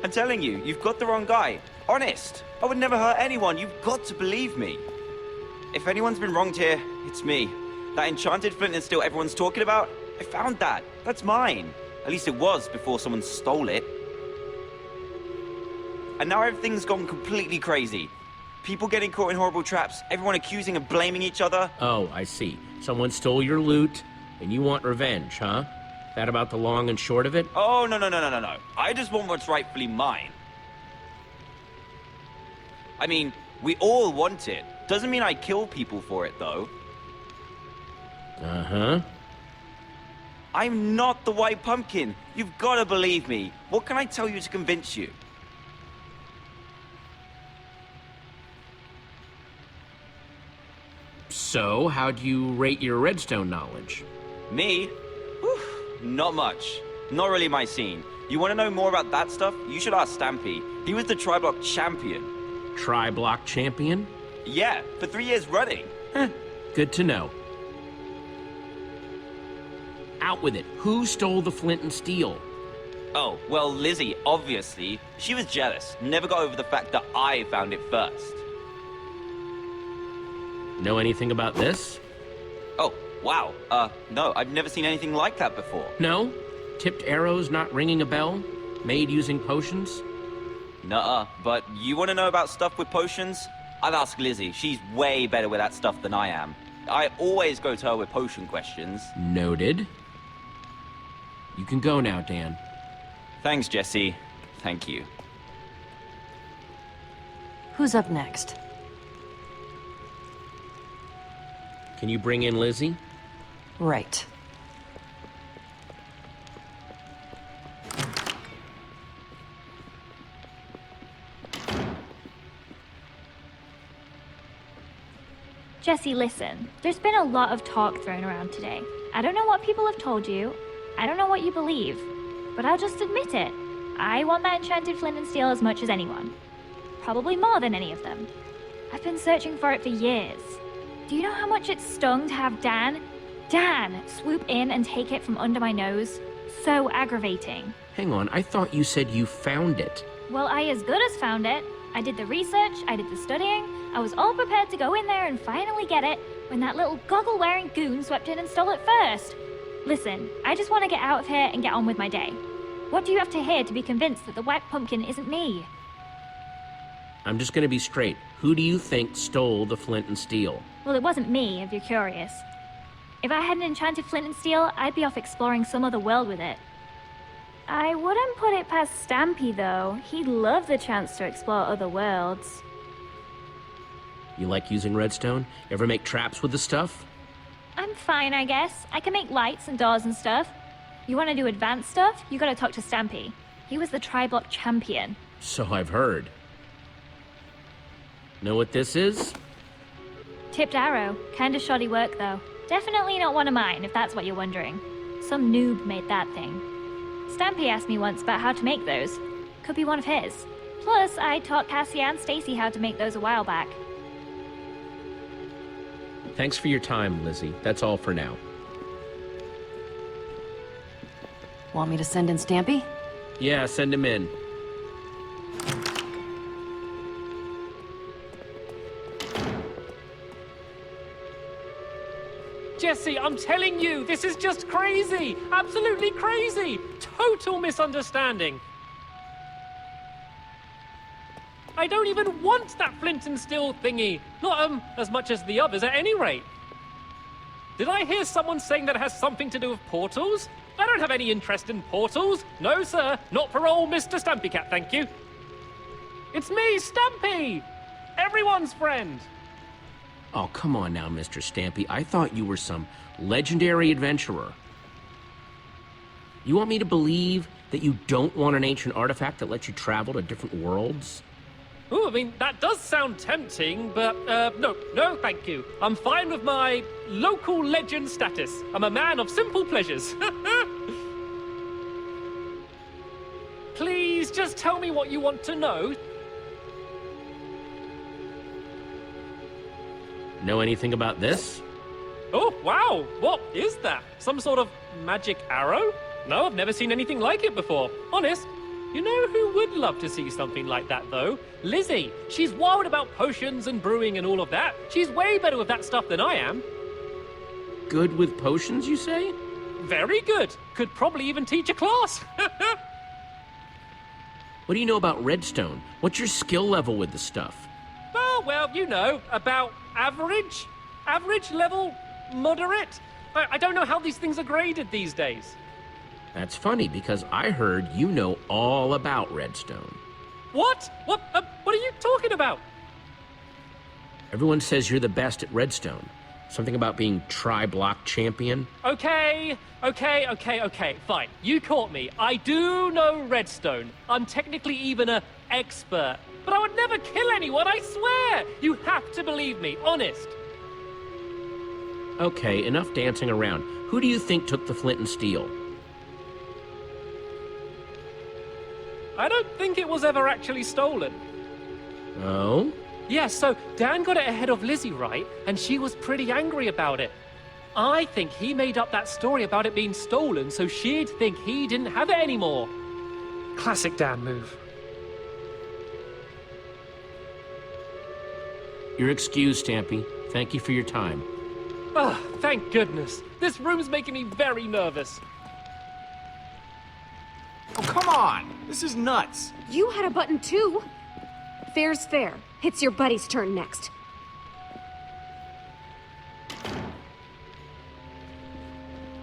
I'm telling you, you've got the wrong guy. Honest. I would never hurt anyone. You've got to believe me. If anyone's been wronged here, it's me. That enchanted flint and steel everyone's talking about, I found that. That's mine. At least it was before someone stole it. And now everything's gone completely crazy. People getting caught in horrible traps, everyone accusing and blaming each other. Oh, I see. Someone stole your loot, and you want revenge, huh? That about the long and short of it? Oh, no. I just want what's rightfully mine. I mean, we all want it. Doesn't mean I kill people for it, though. Uh-huh. I'm not the white pumpkin. You've got to believe me. What can I tell you to convince you? So, how do you rate your redstone knowledge? Me? Whew, not much. Not really my scene. You want to know more about that stuff? You should ask Stampy. He was the Tri-Block champion. Tri-Block champion? Yeah, for 3 years running. Good to know. Out with it. Who stole the flint and steel? Oh, well, Lizzie, obviously. She was jealous. Never got over the fact that I found it first. Know anything about this? Oh, wow. No, I've never seen anything like that before. No? Tipped arrows not ringing a bell? Made using potions? Nuh-uh, but you want to know about stuff with potions? I'd ask Lizzie. She's way better with that stuff than I am. I always go to her with potion questions. Noted. You can go now, Dan. Thanks, Jesse. Thank you. Who's up next? Can you bring in Lizzie? Right. Jesse, listen. There's been a lot of talk thrown around today. I don't know what people have told you. I don't know what you believe. But I'll just admit it. I want that enchanted flint and steel as much as anyone. Probably more than any of them. I've been searching for it for years. Do you know how much it stung to have Dan swoop in and take it from under my nose? So aggravating. Hang on, I thought you said you found it. Well, I as good as found it. I did the research, I did the studying. I was all prepared to go in there and finally get it when that little goggle-wearing goon swept in and stole it first. Listen, I just want to get out of here and get on with my day. What do you have to hear to be convinced that the white pumpkin isn't me? I'm just gonna be straight. Who do you think stole the flint and steel? Well, it wasn't me, if you're curious. If I had an enchanted flint and steel, I'd be off exploring some other world with it. I wouldn't put it past Stampy, though. He'd love the chance to explore other worlds. You like using redstone? Ever make traps with the stuff? I'm fine, I guess. I can make lights and doors and stuff. You want to do advanced stuff? You gotta talk to Stampy. He was the Tri-Block champion. So I've heard. Know what this is? Tipped arrow. Kinda shoddy work, though. Definitely not one of mine, if that's what you're wondering. Some noob made that thing. Stampy asked me once about how to make those. Could be one of his. Plus, I taught Cassie and Stacy how to make those a while back. Thanks for your time, Lizzie. That's all for now. Want me to send in Stampy? Yeah, send him in. Jesse, I'm telling you, this is just crazy! Absolutely crazy! Total misunderstanding! I don't even want that flint and steel thingy! Not, as much as the others at any rate! Did I hear someone saying that it has something to do with portals? I don't have any interest in portals! No, sir! Not for old Mr. Stampy Cat, thank you! It's me, Stampy! Everyone's friend! Oh, come on now, Mr. Stampy. I thought you were some legendary adventurer. You want me to believe that you don't want an ancient artifact that lets you travel to different worlds? Ooh, I mean, that does sound tempting, but, no, thank you. I'm fine with my local legend status. I'm a man of simple pleasures. Please, just tell me what you want to know. Know anything about this? Oh, wow! What is that? Some sort of magic arrow? No, I've never seen anything like it before. Honest. You know who would love to see something like that, though? Lizzie. She's wild about potions and brewing and all of that. She's way better with that stuff than I am. Good with potions, you say? Very good. Could probably even teach a class. What do you know about redstone? What's your skill level with the stuff? Oh, well, you know, about average? Average level? Moderate? I don't know how these things are graded these days. That's funny, because I heard you know all about redstone. What? What are you talking about? Everyone says you're the best at redstone. Something about being tri-block champion. Okay, fine. You caught me. I do know redstone. I'm technically even an expert. But I would never kill anyone, I swear! You have to believe me, honest. Okay, enough dancing around. Who do you think took the flint and steel? I don't think it was ever actually stolen. Oh? Yeah, so Dan got it ahead of Lizzie, right? And she was pretty angry about it. I think he made up that story about it being stolen so she'd think he didn't have it anymore. Classic Dan move. You're excused, Stampy. Thank you for your time. Ah, thank goodness. This room's making me very nervous. Oh, come on! This is nuts! You had a button too. Fair's fair. It's your buddy's turn next.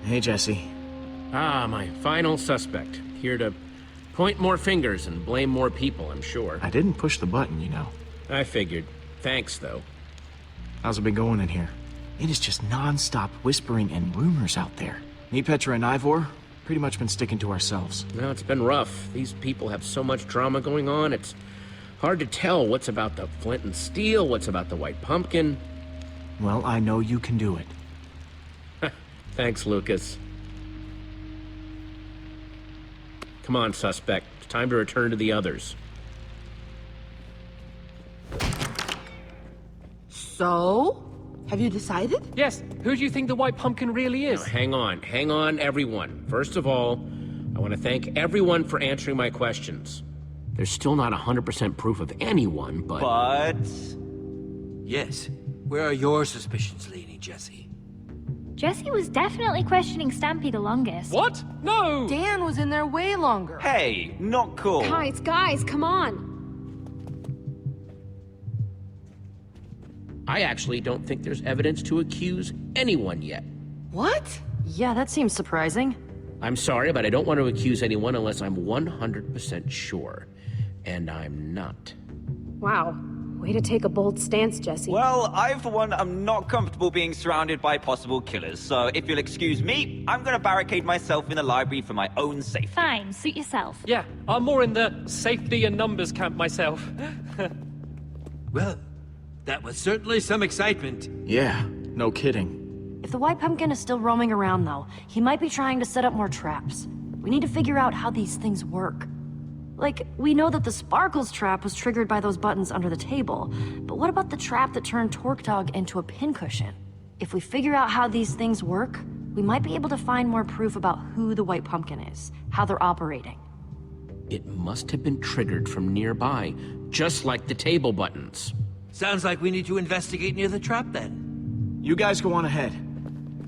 Hey, Jesse. Ah, my final suspect. Here to point more fingers and blame more people, I'm sure. I didn't push the button, you know. I figured. Thanks, though. How's it been going in here? It is just non-stop whispering and rumors out there. Me, Petra, and Ivor, pretty much been sticking to ourselves. No, it's been rough. These people have so much drama going on, it's hard to tell what's about the flint and steel, what's about the white pumpkin. Well, I know you can do it. Thanks, Lucas. Come on, suspect. It's time to return to the others. So? Have you decided? Yes, who do you think the white pumpkin really is? Now, hang on, everyone. First of all, I want to thank everyone for answering my questions. There's still not 100% proof of anyone, but... Yes. Where are your suspicions leaning, Jesse? Jesse was definitely questioning Stampy the longest. What? No! Dan was in there way longer. Hey, not cool. Guys, come on. I actually don't think there's evidence to accuse anyone yet. What? Yeah, that seems surprising. I'm sorry, but I don't want to accuse anyone unless I'm 100% sure. And I'm not. Wow. Way to take a bold stance, Jesse. Well, I, for one, am not comfortable being surrounded by possible killers, so if you'll excuse me, I'm gonna barricade myself in the library for my own safety. Fine, suit yourself. Yeah, I'm more in the safety and numbers camp myself. Well, that was certainly some excitement. Yeah, no kidding. If the white pumpkin is still roaming around, though, he might be trying to set up more traps. We need to figure out how these things work. Like, we know that the Sparkles trap was triggered by those buttons under the table, but what about the trap that turned Torque Dog into a pincushion? If we figure out how these things work, we might be able to find more proof about who the white pumpkin is, how they're operating. It must have been triggered from nearby, just like the table buttons. Sounds like we need to investigate near the trap then. You guys go on ahead.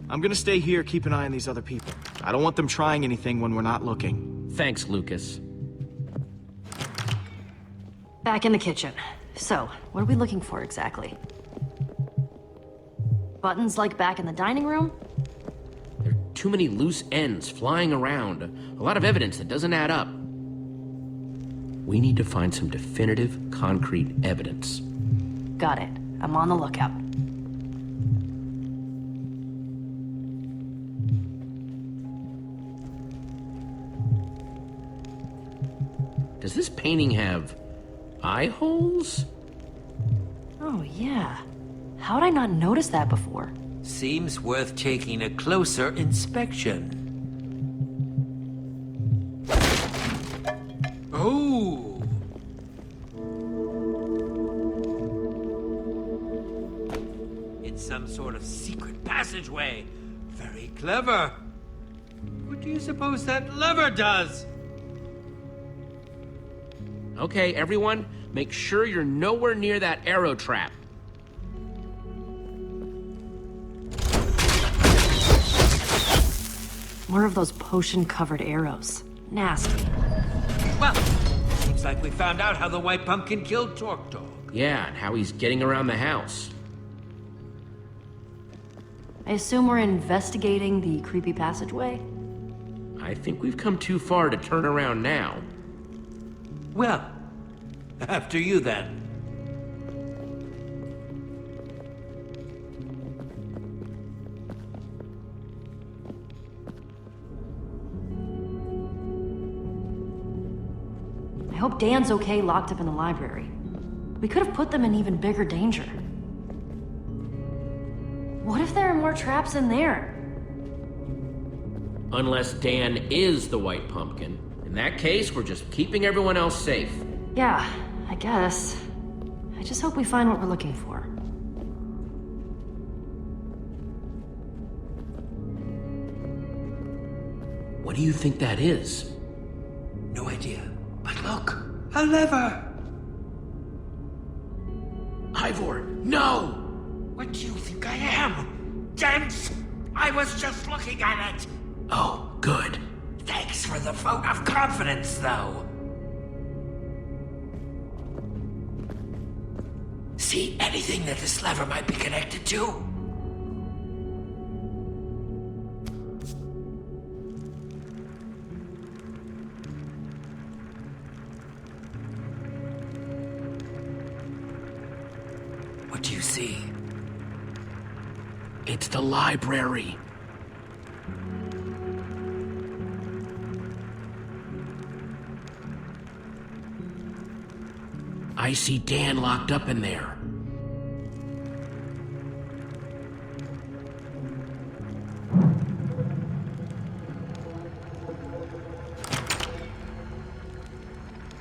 I'm gonna stay here, keep an eye on these other people. I don't want them trying anything when we're not looking. Thanks, Lucas. Back in the kitchen. So, what are we looking for exactly? Buttons like back in the dining room? There are too many loose ends flying around. A lot of evidence that doesn't add up. We need to find some definitive, concrete evidence. Got it. I'm on the lookout. Does this painting have eye holes? Oh, yeah. How'd I not notice that before? Seems worth taking a closer inspection. Oh! It's some sort of secret passageway. Very clever. What do you suppose that lever does? Okay, everyone, make sure you're nowhere near that arrow trap. More of those potion-covered arrows. Nasty. Well, seems like we found out how the White Pumpkin killed Torque Dog. Yeah, and how he's getting around the house. I assume we're investigating the creepy passageway? I think we've come too far to turn around now. Well, after you then. I hope Dan's okay locked up in the library. We could have put them in even bigger danger. What if there are more traps in there? Unless Dan is the White Pumpkin. In that case, we're just keeping everyone else safe. Yeah, I guess. I just hope we find what we're looking for. What do you think that is? No idea. But look, a lever! Ivor, no! What do you think I am? Dense? I was just looking at it! Oh, good. Thanks for the vote of confidence, though. See anything that this lever might be connected to? What do you see? It's the library. I see Dan locked up in there.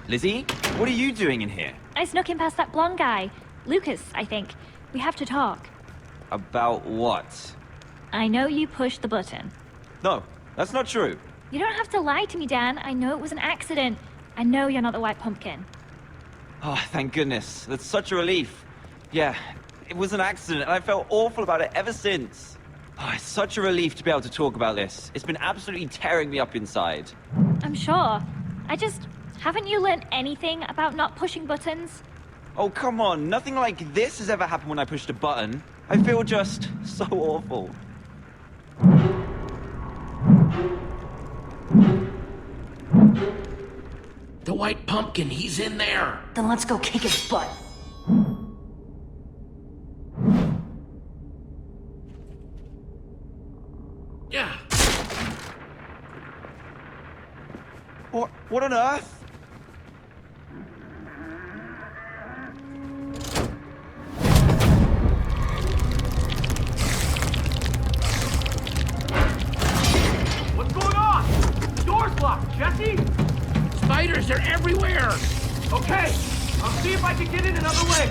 Lizzie, what are you doing in here? I snuck in past that blonde guy. Lucas, I think. We have to talk. About what? I know you pushed the button. No, that's not true. You don't have to lie to me, Dan. I know it was an accident. I know you're not the White Pumpkin. Oh, thank goodness. That's such a relief. Yeah, it was an accident, and I felt awful about it ever since. Oh, it's such a relief to be able to talk about this. It's been absolutely tearing me up inside. I'm sure. Haven't you learned anything about not pushing buttons? Oh, come on. Nothing like this has ever happened when I pushed a button. I feel just so awful. The White Pumpkin, he's in there. Then let's go kick his butt. Yeah. What on earth? What's going on? The door's locked, Jesse! Spiders are everywhere! Okay, I'll see if I can get in another way.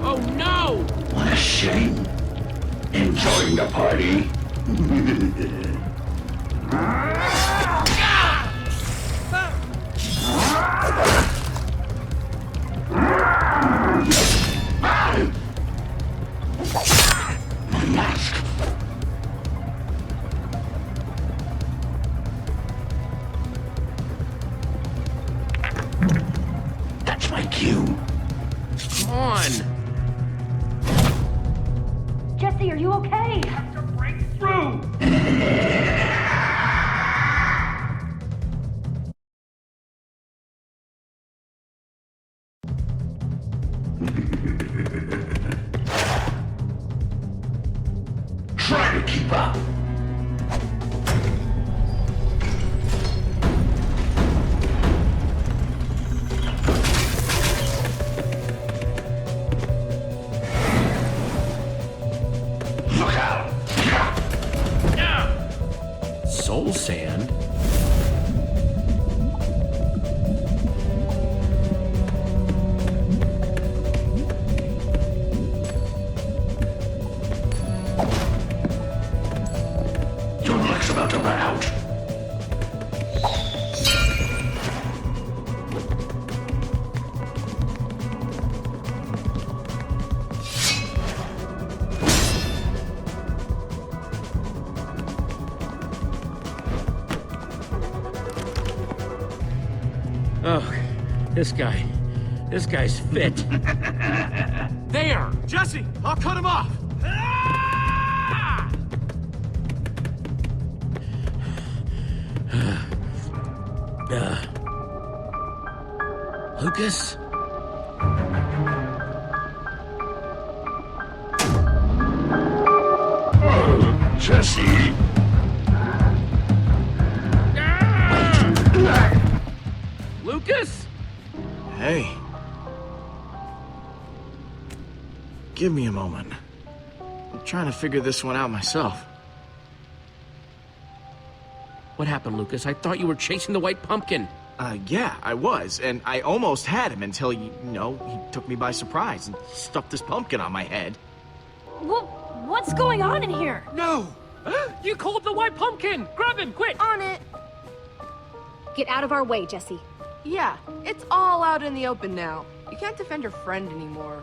Oh no! What a shame. Enjoying the party? My mask. That's my cue. Come on! Jesse, are you okay? To break through! Try to keep up. Look out! Soul sand? about to run out. Oh, this guy's fit. There! Jesse, I'll cut him off! Lucas? Jesse! Lucas? Hey. Give me a moment. I'm trying to figure this one out myself. What happened, Lucas? I thought you were chasing the white pumpkin. Yeah, I was, and I almost had him until, he took me by surprise and stuffed this pumpkin on my head. What's going on in here? No! You called the white pumpkin! Grab him, quick! On it. Get out of our way, Jesse. Yeah, it's all out in the open now. You can't defend your friend anymore.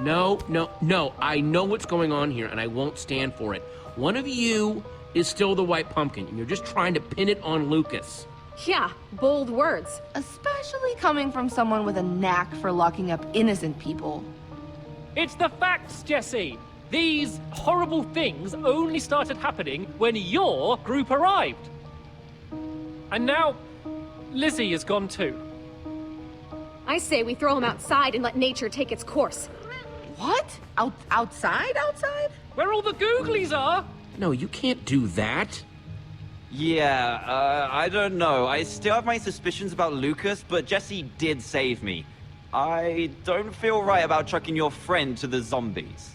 No. I know what's going on here, and I won't stand for it. One of you is still the white pumpkin, and you're just trying to pin it on Lucas. Yeah, bold words. Especially coming from someone with a knack for locking up innocent people. It's the facts, Jesse! These horrible things only started happening when your group arrived. And now, Lizzie is gone too. I say we throw him outside and let nature take its course. What? Outside? Where all the googlies are! No, you can't do that. Yeah, I don't know. I still have my suspicions about Lucas, but Jesse did save me. I don't feel right about trucking your friend to the zombies.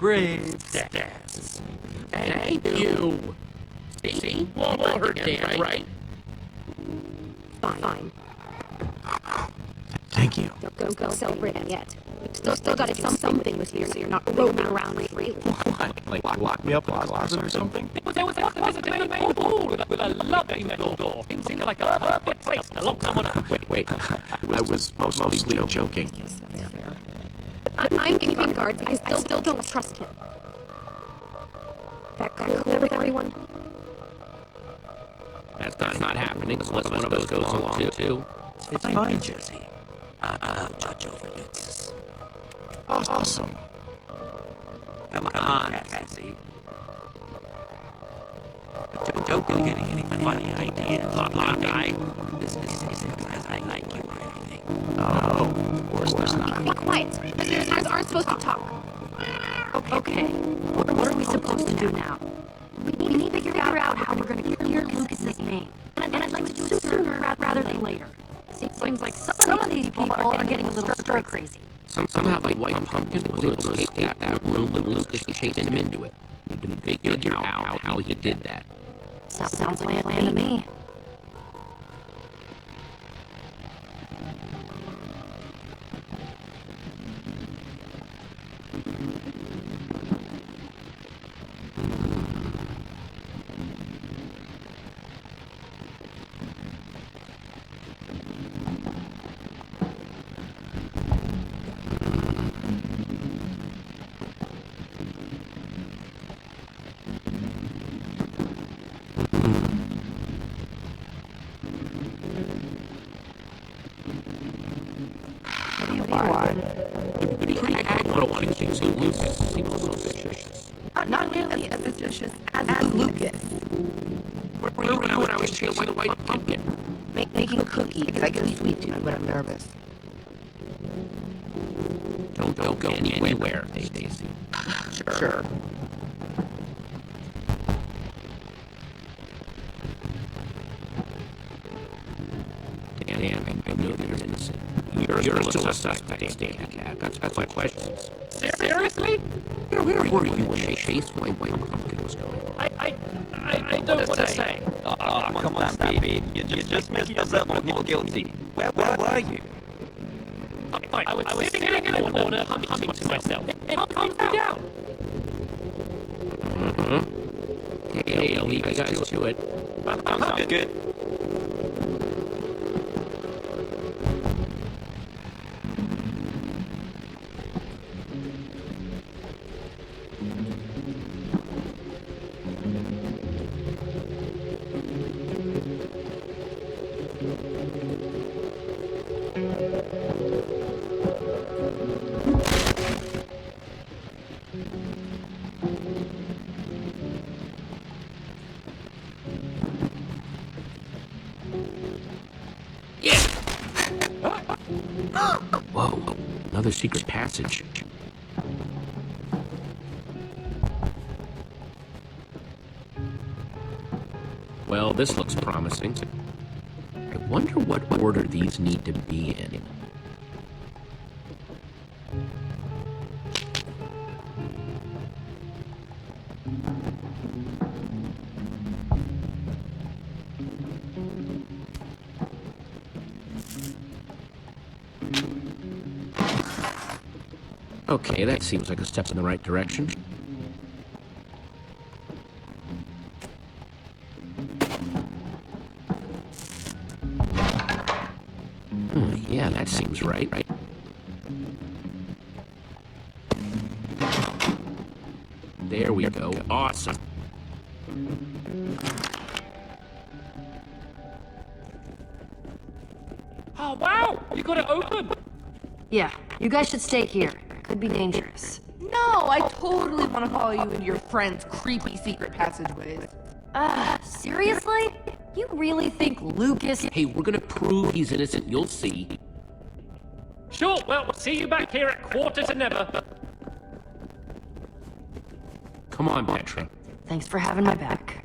Princess. Thank you. See? Won't hurt Dan, right? Fine. Thank you. Don't go celebrating yet. Still gotta do something with you so you're not roaming around freely. Like, lock me up in a closet or something? There was a visiting main hall with a lovely metal door. It seemed like a perfect place to lock someone up. Wait. I was mostly joking. I'm keeping guards. I still don't trust him. That clear with everyone? That's not happening unless one of us goes along too. It's fine, Jesse. I'll judge over Lucas. Awesome. Come on, Cassie. Don't get any funny ideas. Guy. This isn't because I like you or anything. No, of course not. Be quiet. Visitors aren't supposed to talk. Okay, what are we supposed to do now? We need to figure out how we're going to clear Lucas's name. And I'd like to do it sooner rather than later. Seems like some of these people are getting a little stir crazy. Somehow the white pumpkin was able to escape that room and Lucas chased him into it. We didn't figure out how he did that. Sounds like a plan to me. Not nearly as suspicious as Lucas. Where were you when I was chased by the white pumpkin? Making cookies, because I get a sweet tooth when I'm nervous. Don't go anywhere, Stacy. Sure. Dan, I know you're innocent. You're still a suspect, Dan. That's my questions. Seriously? Where were you when they chased white pumpkin was going on? I don't want to say. Oh, come on, baby. You're just making yourself more guilty. Where were you? I was sitting in a corner humming to myself. It calms me down. Okay, I'll leave you guys to it. Sounds good. Whoa, another secret passage. Well, this looks promising. I wonder what order these need to be in. Okay, that seems like a step in the right direction. Yeah, that seems right. There we go. Awesome. Oh, wow! You got it open! Yeah, you guys should stay here. Could be dangerous. No, I totally want to follow you into your friend's creepy secret passageways. Seriously? You really think Lucas... Hey, we're gonna prove he's innocent, you'll see. Sure, well, we'll see you back here at 8:45. Come on, Petra. Thanks for having my back.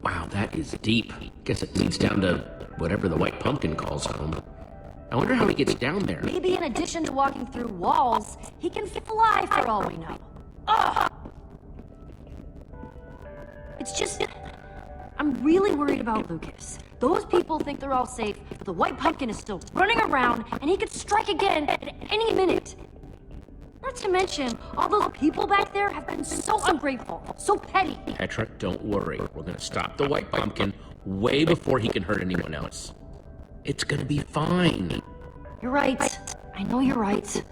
Wow, that is deep. Guess it leads down to whatever the white pumpkin calls home. I wonder how he gets down there. Maybe in addition to walking through walls, he can fly for all we know. Ugh! It's just... I'm really worried about Lucas. Those people think they're all safe, but the white pumpkin is still running around, and he could strike again at any minute. Not to mention, all those people back there have been so ungrateful, so petty. Petra, don't worry. We're gonna stop the white pumpkin way before he can hurt anyone else. It's gonna be fine. You're right. I know you're right.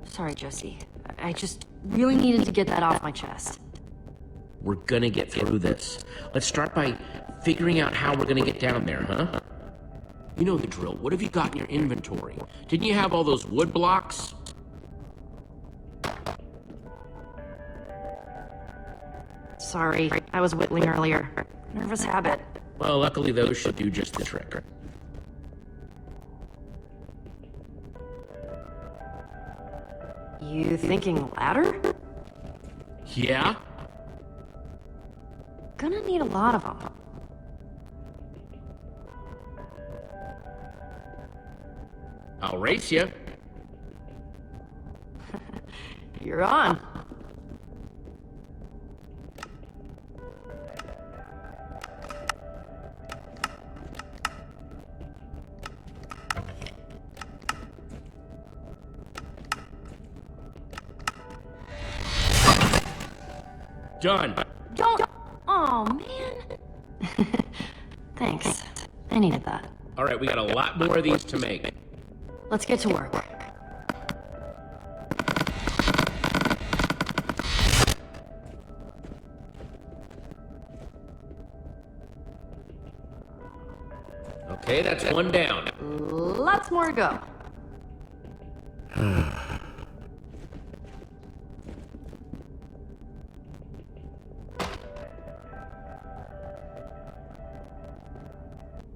Sorry, Jesse. I just really needed to get that off my chest. We're gonna get through this. Let's start by figuring out how we're gonna get down there, huh? You know the drill. What have you got in your inventory? Didn't you have all those wood blocks? Sorry, I was whittling earlier. Nervous habit. Well, luckily those should do just the trick. You thinking ladder? Yeah? Gonna need a lot of them. I'll race you. You're on. Done. Don't... Oh, man. Thanks. I needed that. All right, we got a lot more of these to make. Let's get to work. Okay, that's one down. Lots more to go.